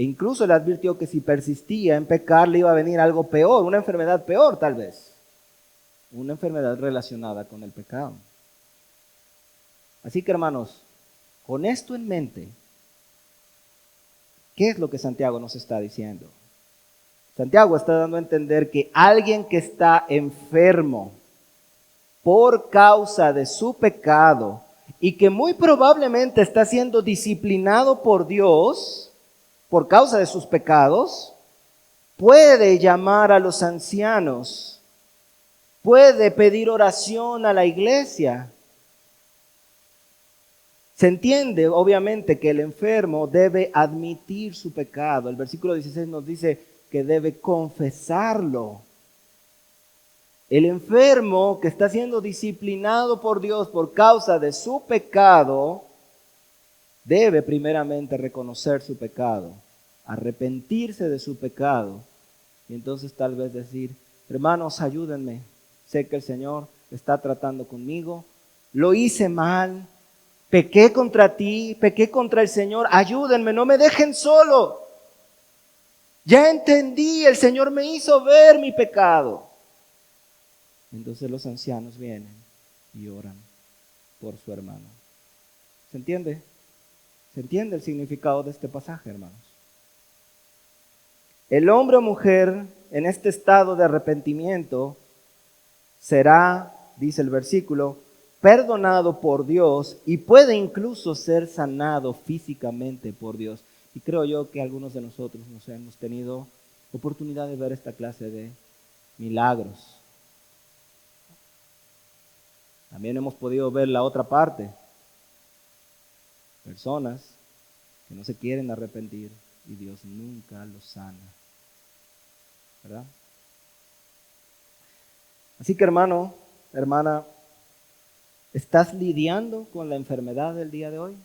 E incluso le advirtió que si persistía en pecar le iba a venir algo peor, una enfermedad peor tal vez. Una enfermedad relacionada con el pecado. Así que hermanos, con esto en mente, ¿qué es lo que Santiago nos está diciendo? Santiago está dando a entender que alguien que está enfermo por causa de su pecado y que muy probablemente está siendo disciplinado por Dios por causa de sus pecados, puede llamar a los ancianos, puede pedir oración a la iglesia. Se entiende, obviamente, que el enfermo debe admitir su pecado. El versículo 16 nos dice que debe confesarlo. El enfermo que está siendo disciplinado por Dios por causa de su pecado, debe primeramente reconocer su pecado, arrepentirse de su pecado y entonces tal vez decir, hermanos, ayúdenme. Sé que el Señor está tratando conmigo, lo hice mal, pequé contra ti, pequé contra el Señor, ayúdenme, no me dejen solo. Ya entendí, el Señor me hizo ver mi pecado. Entonces los ancianos vienen y oran por su hermano. ¿Se entiende? ¿Se entiende el significado de este pasaje, hermanos? El hombre o mujer en este estado de arrepentimiento será, dice el versículo, perdonado por Dios y puede incluso ser sanado físicamente por Dios. Y creo yo que algunos de nosotros nos hemos tenido oportunidad de ver esta clase de milagros. También hemos podido ver la otra parte. Personas que no se quieren arrepentir y Dios nunca los sana. ¿Verdad? Así que hermano, hermana, ¿estás lidiando con la enfermedad del día de hoy?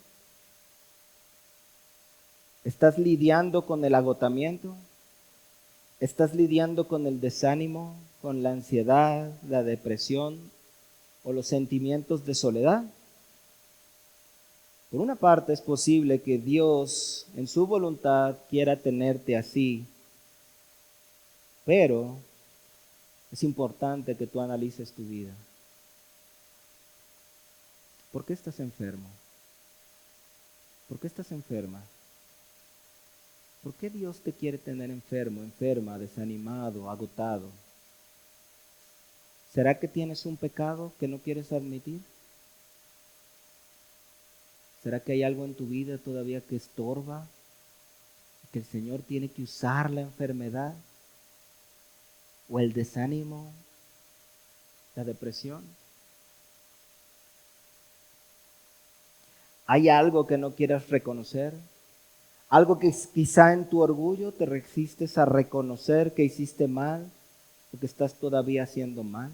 ¿Estás lidiando con el agotamiento? ¿Estás lidiando con el desánimo, con la ansiedad, la depresión o los sentimientos de soledad? Por una parte es posible que Dios en su voluntad quiera tenerte así, pero es importante que tú analices tu vida. ¿Por qué estás enfermo? ¿Por qué estás enferma? ¿Por qué Dios te quiere tener enfermo, enferma, desanimado, agotado? ¿Será que tienes un pecado que no quieres admitir? ¿Será que hay algo en tu vida todavía que estorba? ¿Que el Señor tiene que usar la enfermedad? ¿O el desánimo? ¿La depresión? ¿Hay algo que no quieras reconocer? ¿Algo que quizá en tu orgullo te resistes a reconocer que hiciste mal o que estás todavía haciendo mal?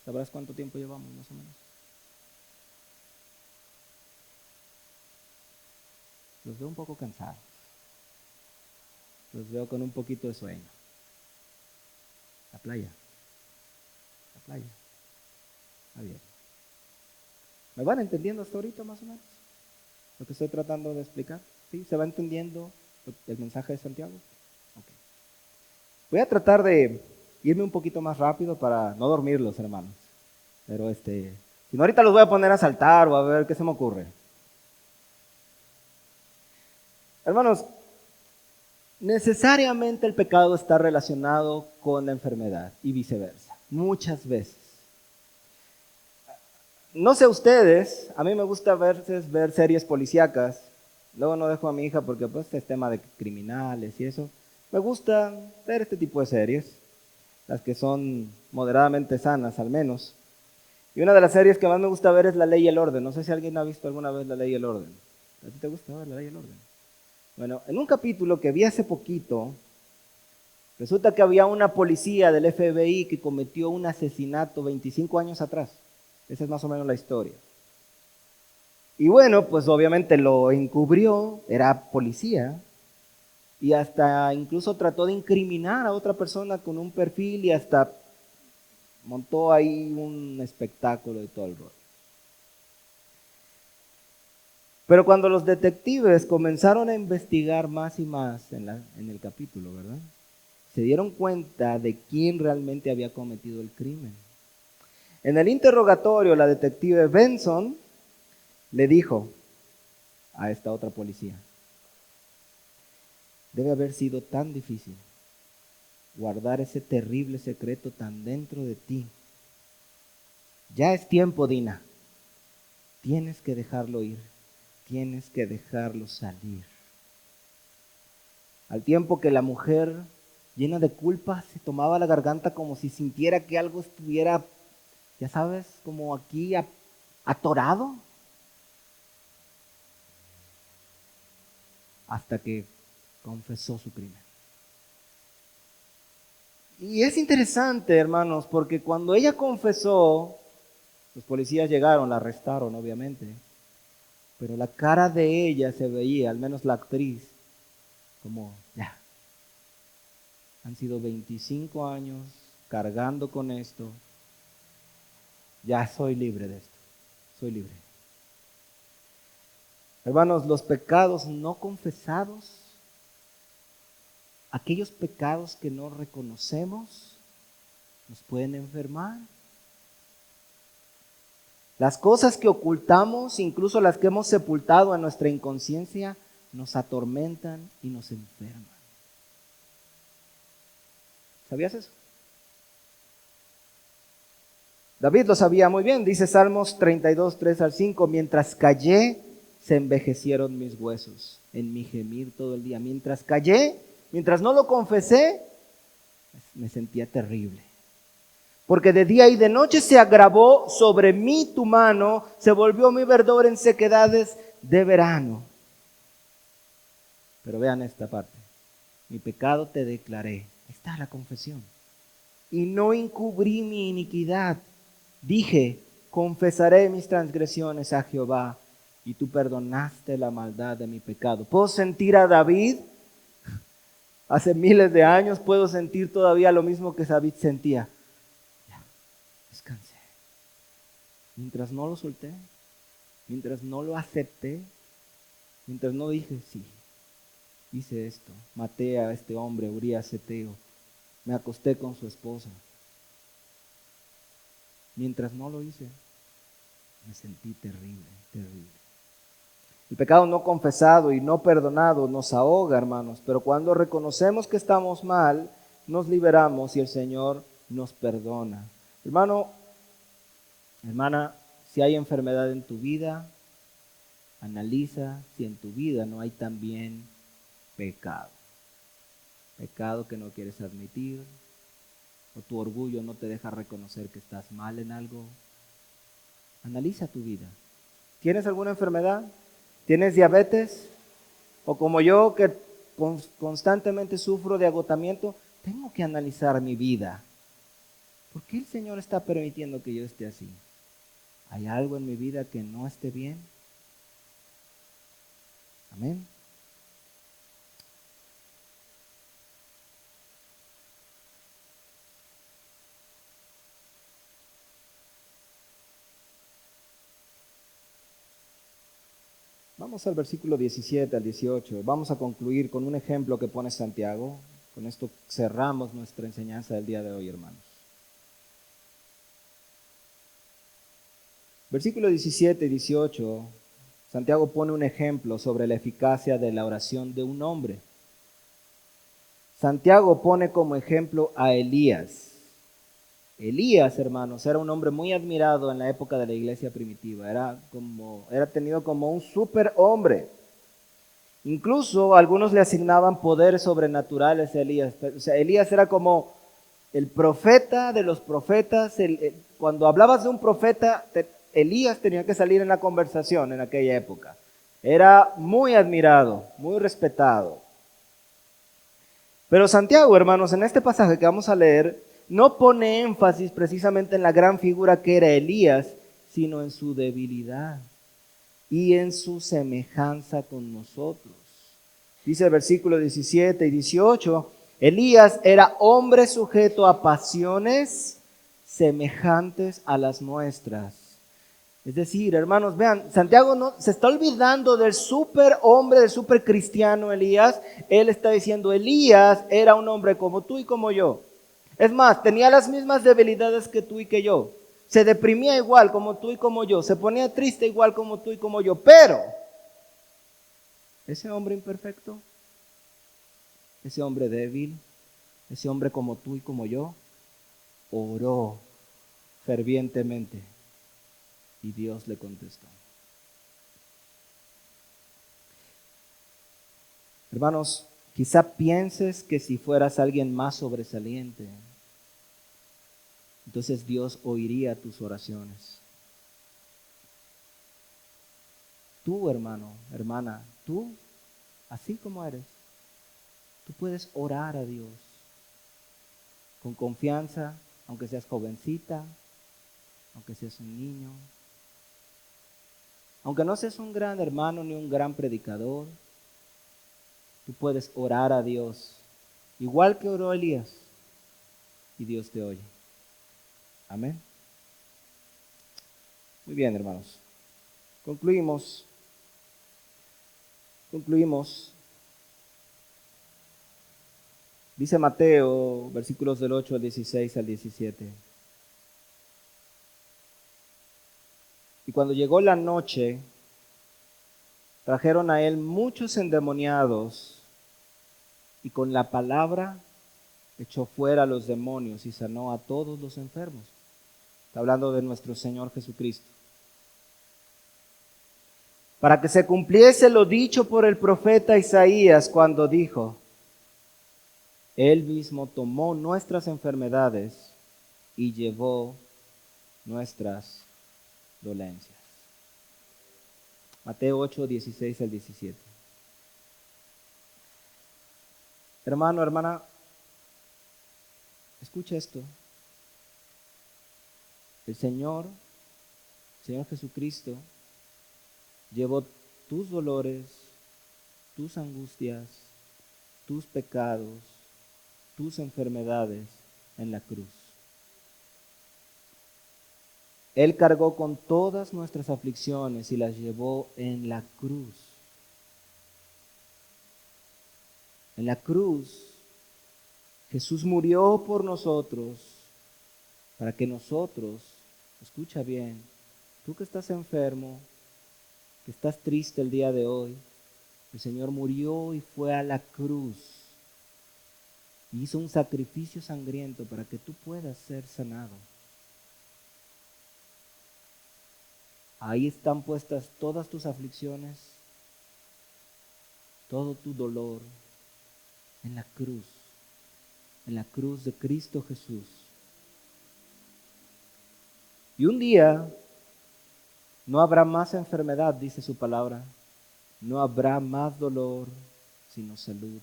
¿Sabrás cuánto tiempo llevamos más o menos? Los veo un poco cansados. Los veo con un poquito de sueño. La playa. La playa. Está bien. ¿Me van entendiendo hasta ahorita más o menos? Lo que estoy tratando de explicar. ¿Sí? ¿Se va entendiendo el mensaje de Santiago? Okay. Voy a tratar de irme un poquito más rápido para no dormirlos, hermanos. Pero si no, ahorita los voy a poner a saltar o a ver qué se me ocurre. Hermanos, necesariamente el pecado está relacionado con la enfermedad y viceversa, muchas veces. No sé ustedes, a mí me gusta ver series policíacas. Luego no dejo a mi hija porque pues es tema de criminales y eso. Me gusta ver este tipo de series, las que son moderadamente sanas al menos. Y una de las series que más me gusta ver es La Ley y el Orden. No sé si alguien ha visto alguna vez La Ley y el Orden. ¿A ti te gusta ver La Ley y el Orden? Bueno, en un capítulo que vi hace poquito, resulta que había una policía del FBI que cometió un asesinato 25 años atrás. Esa es más o menos la historia. Y bueno, pues obviamente lo encubrió, era policía, y hasta incluso trató de incriminar a otra persona con un perfil y hasta montó ahí un espectáculo de todo el rollo. Pero cuando los detectives comenzaron a investigar más y más en el capítulo, ¿verdad? Se dieron cuenta de quién realmente había cometido el crimen. En el interrogatorio, la detective Benson le dijo a esta otra policía: debe haber sido tan difícil guardar ese terrible secreto tan dentro de ti. Ya es tiempo, Dina. Tienes que dejarlo ir. Tienes que dejarlo salir. Al tiempo que la mujer, llena de culpa, se tomaba la garganta como si sintiera que algo estuviera, ya sabes, como aquí atorado. Hasta que confesó su crimen. Y es interesante, hermanos, porque cuando ella confesó, los policías llegaron, la arrestaron, obviamente, pero la cara de ella se veía, al menos la actriz, como, ya, han sido 25 años cargando con esto, ya soy libre de esto, soy libre. Hermanos, los pecados no confesados, aquellos pecados que no reconocemos, nos pueden enfermar. Las cosas que ocultamos, incluso las que hemos sepultado en nuestra inconsciencia, nos atormentan y nos enferman. ¿Sabías eso? David lo sabía muy bien, dice Salmos 32, 3 al 5, mientras callé, se envejecieron mis huesos en mi gemir todo el día. Mientras callé, mientras no lo confesé, me sentía terrible. Porque de día y de noche se agravó sobre mí tu mano, se volvió mi verdor en sequedades de verano. Pero vean esta parte. Mi pecado te declaré. Ahí está la confesión. Y no encubrí mi iniquidad. Dije, confesaré mis transgresiones a Jehová, y tú perdonaste la maldad de mi pecado. Puedo sentir a David hace miles de años, puedo sentir todavía lo mismo que David sentía. Ya, descansé. Mientras no lo solté, mientras no lo acepté, mientras no dije, sí, hice esto, maté a este hombre, Urías Eteo, me acosté con su esposa. Mientras no lo hice, me sentí terrible, terrible. El pecado no confesado y no perdonado nos ahoga, hermanos, pero cuando reconocemos que estamos mal, nos liberamos y el Señor nos perdona. Hermano, hermana, si hay enfermedad en tu vida, analiza si en tu vida no hay también pecado. Pecado que no quieres admitir, o tu orgullo no te deja reconocer que estás mal en algo. Analiza tu vida. ¿Tienes alguna enfermedad? ¿Tienes diabetes? O como yo, que constantemente sufro de agotamiento, tengo que analizar mi vida. ¿Por qué el Señor está permitiendo que yo esté así? ¿Hay algo en mi vida que no esté bien? Amén. Vamos al versículo 17 al 18. Vamos a concluir con un ejemplo que pone Santiago. Con esto cerramos nuestra enseñanza del día de hoy, hermanos. Versículo 17 y 18, Santiago pone un ejemplo sobre la eficacia de la oración de un hombre. Santiago pone como ejemplo a Elías. Elías, hermanos, era un hombre muy admirado en la época de la iglesia primitiva. Era tenido como un superhombre. Incluso algunos le asignaban poderes sobrenaturales a Elías. O sea, Elías era como el profeta de los profetas. Cuando hablabas de un profeta, Elías tenía que salir en la conversación en aquella época. Era muy admirado, muy respetado. Pero Santiago, hermanos, en este pasaje que vamos a leer, no pone énfasis precisamente en la gran figura que era Elías, sino en su debilidad y en su semejanza con nosotros. Dice el versículo 17 y 18, Elías era hombre sujeto a pasiones semejantes a las nuestras, Es decir, hermanos, vean, Santiago no, se está olvidando del super hombre, del super cristiano Elías. Él está diciendo, Elías era un hombre como tú y como yo. Es más, tenía las mismas debilidades que tú y que yo. Se deprimía igual como tú y como yo. Se ponía triste igual como tú y como yo. Pero ese hombre imperfecto, ese hombre débil, ese hombre como tú y como yo, oró fervientemente y Dios le contestó. Hermanos, quizá pienses que si fueras alguien más sobresaliente, entonces Dios oiría tus oraciones. Tú, hermano, hermana, tú, así como eres, tú puedes orar a Dios con confianza, aunque seas jovencita, aunque seas un niño, aunque no seas un gran hermano ni un gran predicador, tú puedes orar a Dios, igual que oró Elías, y Dios te oye. Amén. Muy bien, hermanos. Concluimos. Dice Mateo, versículos del 8 al 16 al 17. Y cuando llegó la noche, trajeron a él muchos endemoniados, y con la palabra echó fuera a los demonios y sanó a todos los enfermos. Está hablando de nuestro Señor Jesucristo. Para que se cumpliese lo dicho por el profeta Isaías cuando dijo, Él mismo tomó nuestras enfermedades y llevó nuestras dolencias. Mateo 8, 16 al 17. Hermano, hermana, escucha esto. El Señor Jesucristo, llevó tus dolores, tus angustias, tus pecados, tus enfermedades en la cruz. Él cargó con todas nuestras aflicciones y las llevó en la cruz. En la cruz, Jesús murió por nosotros para que nosotros, escucha bien, tú que estás enfermo, que estás triste el día de hoy, el Señor murió y fue a la cruz. Y hizo un sacrificio sangriento para que tú puedas ser sanado. Ahí están puestas todas tus aflicciones, todo tu dolor, en la cruz de Cristo Jesús. Y un día no habrá más enfermedad, dice su palabra, no habrá más dolor, sino salud,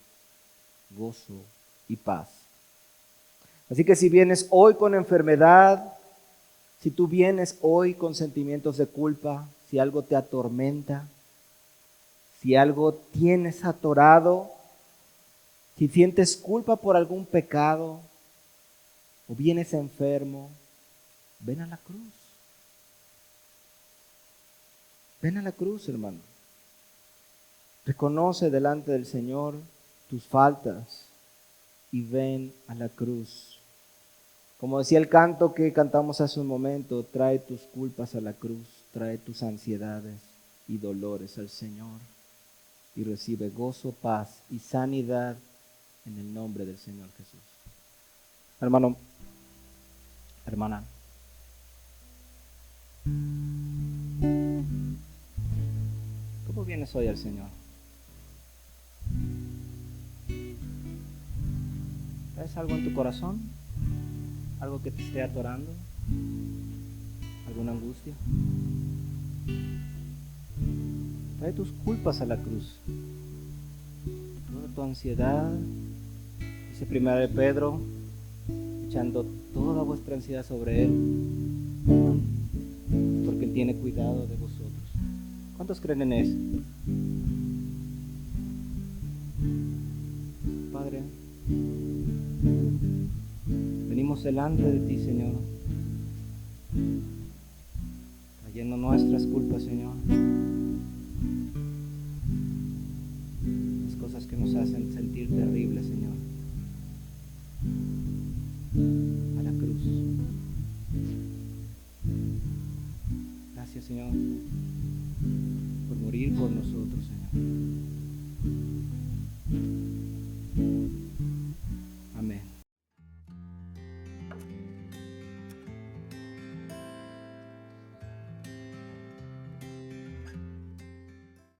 gozo y paz. Así que si vienes hoy con enfermedad, si tú vienes hoy con sentimientos de culpa, si algo te atormenta, si algo tienes atorado, si sientes culpa por algún pecado o vienes enfermo, ven a la cruz. Ven a la cruz, hermano. Reconoce delante del Señor tus faltas y ven a la cruz. Como decía el canto que cantamos hace un momento, trae tus culpas a la cruz, trae tus ansiedades y dolores al Señor y recibe gozo, paz y sanidad en el nombre del Señor Jesús. Hermano, hermana, ¿cómo vienes hoy al Señor? ¿Traes algo en tu corazón? ¿Algo que te esté atorando? ¿Alguna angustia? Trae tus culpas a la cruz. Toda tu ansiedad, dice 1 de Pedro, echando toda vuestra ansiedad sobre Él, porque Él tiene cuidado de vosotros. ¿Cuántos creen en eso? Padre, venimos delante de ti, Señor, trayendo nuestras culpas, Señor. Las cosas que nos hacen sentir terribles, Señor. A la cruz. Gracias, Señor, por morir por nosotros, Señor.